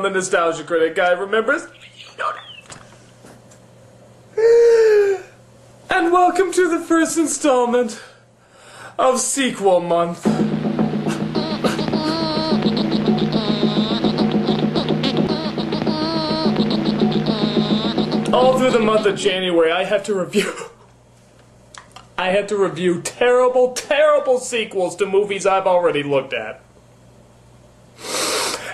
the Nostalgia Critic guy remembers. You know that. And welcome to the first installment of Sequel Month. All through the month of January, I had to review terrible, terrible sequels to movies I've already looked at.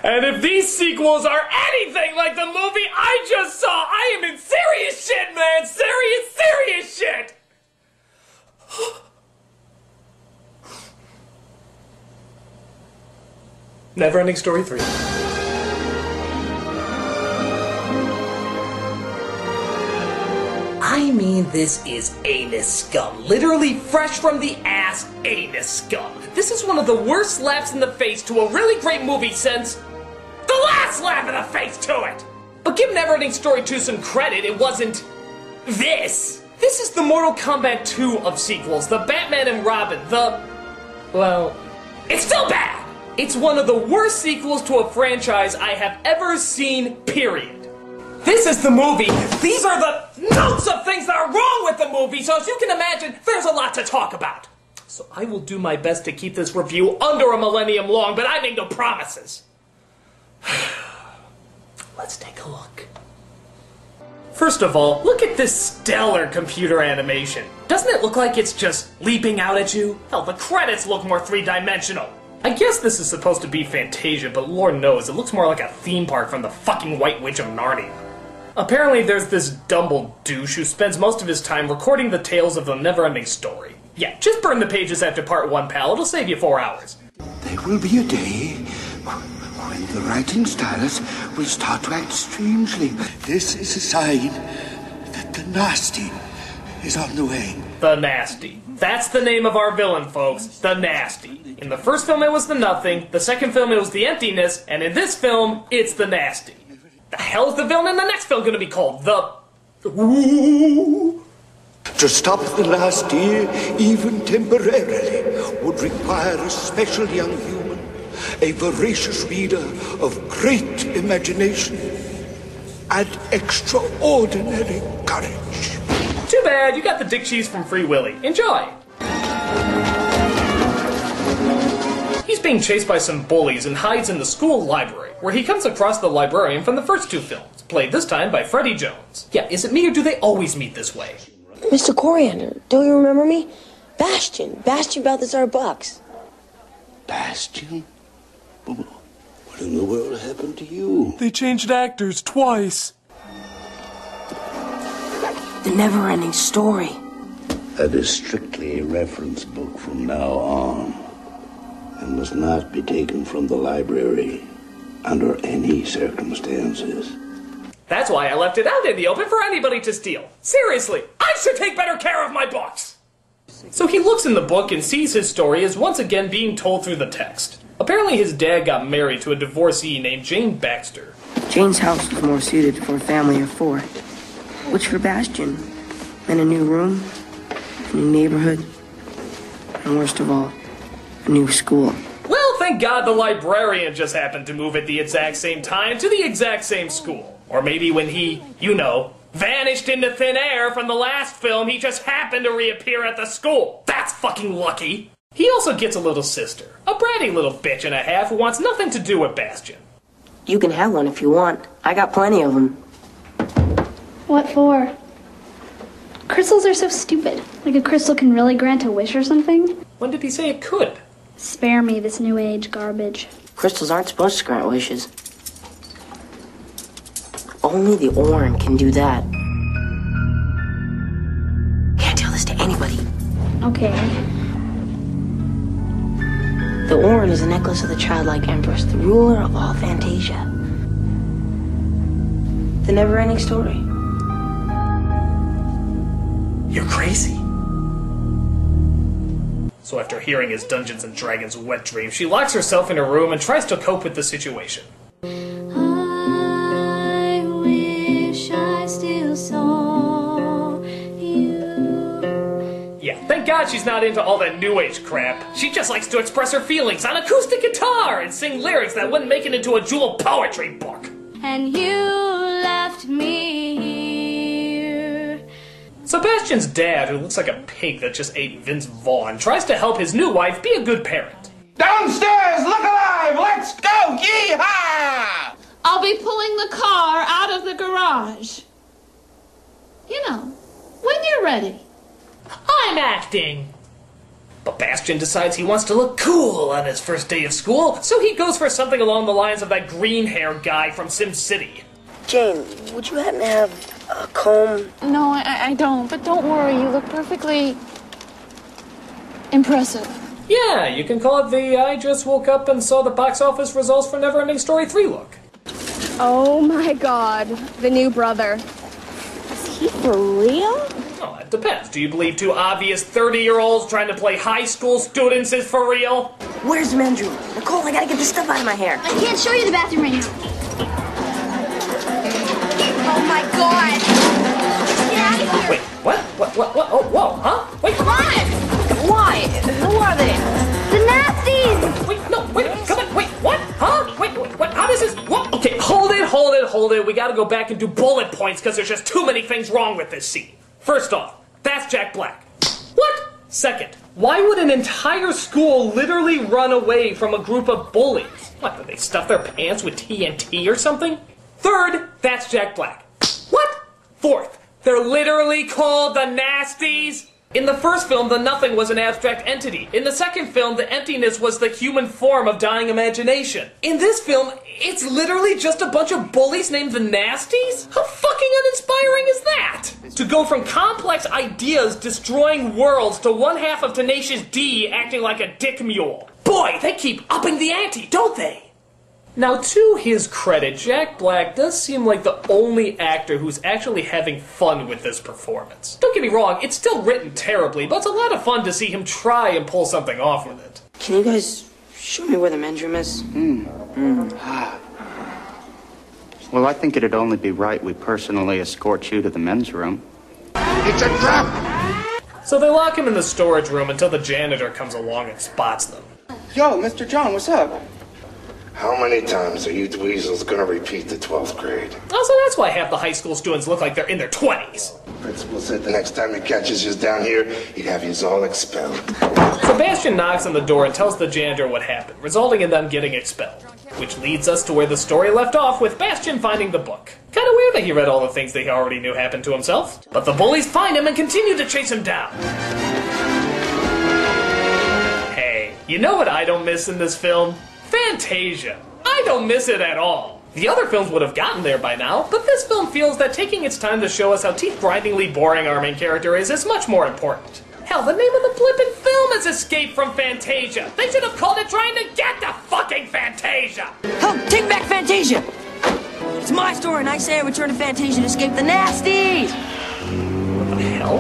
And if these sequels are anything like the movie I just saw, I am in serious shit, man! Serious shit! Neverending Story 3. I mean, this is anus scum. Literally fresh from the ass anus scum. This is one of the worst slaps in the face to a really great movie since the last slap in the face to it! But give Neverending Story 2 some credit, it wasn't this. This is the Mortal Kombat 2 of sequels, the Batman and Robin, well, it's still bad! It's one of the worst sequels to a franchise I have ever seen, period. This is the movie. These are the notes of things that are wrong with the movie, so as you can imagine, there's a lot to talk about. So I will do my best to keep this review under a millennium long, but I make no promises. Let's take a look. First of all, look at this stellar computer animation. Doesn't it look like it's just leaping out at you? Hell, the credits look more three-dimensional. I guess this is supposed to be Fantasia, but Lord knows, it looks more like a theme park from the fucking White Witch of Narnia. Apparently there's this Dumble douche who spends most of his time recording the tales of the Neverending Story. Yeah, just burn the pages after part 1, pal. It'll save you 4 hours. There will be a day when the writing stylus will start to act strangely. This is a sign that the nasty is on the way. The Nasty. That's the name of our villain, folks. The Nasty. In the first film it was the Nothing, the second film it was the Emptiness, and in this film, it's the Nasty. The hell is the villain in the next film gonna be called? Ooh. To stop the nasty, even temporarily, would require a special young human, a voracious reader of great imagination and extraordinary courage. Too bad, you got the dick cheese from Free Willy. Enjoy! He's being chased by some bullies and hides in the school library, where he comes across the librarian from the first 2 films, played this time by Freddie Jones. Yeah, is it me or do they always meet this way? Mr. Coriander, don't you remember me? Bastion Balthazar Bucks. Bastion? What in the world happened to you? They changed actors twice. The Neverending Story. That is strictly a reference book from now on, and must not be taken from the library under any circumstances. That's why I left it out in the open for anybody to steal. Seriously, I should take better care of my books! So he looks in the book and sees his story as once again being told through the text. Apparently his dad got married to a divorcee named Jane Baxter. Jane's house was more suited for a family of 4. Which for Bastion meant a new room, a new neighborhood, and worst of all, a new school. Well, thank God the librarian just happened to move at the exact same time to the exact same school. Or maybe when he, you know, vanished into thin air from the last film, he just happened to reappear at the school. That's fucking lucky. He also gets a little sister, a bratty little bitch and a half who wants nothing to do with Bastion. You can have one if you want. I got plenty of them. What for? Crystals are so stupid. Like a crystal can really grant a wish or something? When did he say it could? Spare me this new age garbage. Crystals aren't supposed to grant wishes. Only the Orin can do that. Can't tell this to anybody. Okay. The Orin is a necklace of the childlike empress, the ruler of all Fantasia. The Neverending Story. You're crazy. So after hearing his Dungeons & Dragons wet dream, she locks herself in her room and tries to cope with the situation. I wish I still saw you. Yeah, thank God she's not into all that new age crap. She just likes to express her feelings on acoustic guitar and sing lyrics that wouldn't make it into a jewel poetry book. and you left me here. Sebastian's dad, who looks like a pig that just ate Vince Vaughn, tries to help his new wife be a good parent. Downstairs, look alive! Let's go! Yee-haw! I'll be pulling the car out of the garage. You know, when you're ready. I'm acting! But Bastian decides he wants to look cool on his first day of school, so he goes for something along the lines of that green-haired guy from SimCity. Jane, would you happen to have a comb? No, I don't, but don't worry, you look perfectly impressive. Yeah, you can call it the I just woke up and saw the box office results for Neverending Story 3 look. Oh my god, the new brother. Is he for real? Well, it depends. Do you believe two obvious 30-year-olds trying to play high school students is for real? Where's the men's room? Nicole, I gotta get this stuff out of my hair. I can't show you the bathroom right now. Oh my god! Get out of here! Wait, what? What? Oh, whoa, huh? Wait, Come on! Why? Who are they? The nasties! wait, no, wait, come on, wait, what? Huh? Wait, what? How does this, what? Okay, hold it. We gotta go back and do bullet points because there's just too many things wrong with this scene. First off, that's Jack Black. What? Second, why would an entire school literally run away from a group of bullies? What, did they stuff their pants with TNT or something? Third, that's Jack Black. What? Fourth, they're literally called the Nasties? In the first film, the nothing was an abstract entity. In the second film, the emptiness was the human form of dying imagination. In this film, it's literally just a bunch of bullies named the Nasties? How fucking uninspiring is that? To go from complex ideas destroying worlds to one half of Tenacious D acting like a dick mule. Boy, they keep upping the ante, don't they? Now, to his credit, Jack Black does seem like the only actor who's actually having fun with this performance. Don't get me wrong, it's still written terribly, but it's a lot of fun to see him try and pull something off with it. Can you guys show me where the men's room is? Well, I think it'd only be right we personally escort you to the men's room. It's a trap! So they lock him in the storage room until the janitor comes along and spots them. Yo, Mr. John, what's up? How many times are you dweezels gonna repeat the 12th grade? Also, that's why half the high school students look like they're in their 20s. Principal said the next time he catches you down here, he'd have you all expelled. Sebastian knocks on the door and tells the janitor what happened, resulting in them getting expelled. Which leads us to where the story left off with Bastian finding the book. Kinda weird that he read all the things that he already knew happened to himself. But the bullies find him and continue to chase him down. Hey, you know what I don't miss in this film? Fantasia. I don't miss it at all. The other films would have gotten there by now, but this film feels that taking its time to show us how teeth-grindingly boring our main character is much more important. Hell, the name of the flippin' film is Escape from Fantasia. They should have called it Trying to Get to Fucking Fantasia. Hell, take back Fantasia! It's my story, and I say I return to Fantasia to escape the Nasties! What the hell?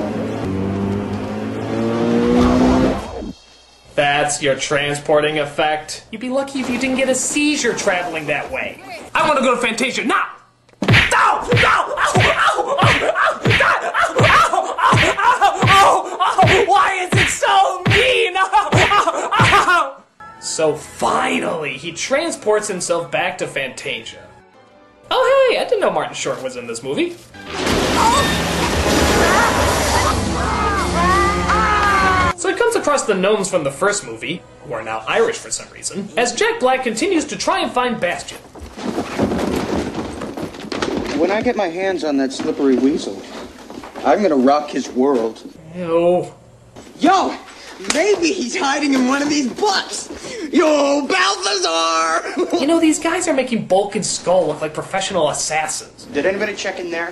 That's your transporting effect. You'd be lucky if you didn't get a seizure traveling that way. I want to go to Fantasia now! No! No! Ow! Ow! Ow! God! Ow! Ow! Ow! Ow! Ow! Why is it so mean? Ow! Ow! Ow! So finally, he transports himself back to Fantasia. Oh hey, I didn't know Martin Short was in this movie. So he comes across the gnomes from the first movie, who are now Irish for some reason, as Jack Black continues to try and find Bastian. When I get my hands on that slippery weasel, I'm gonna rock his world. Ew. Yo! Maybe he's hiding in one of these books! Yo, Balthazar! You know, these guys are making Bulk and Skull look like professional assassins. Did anybody check in there?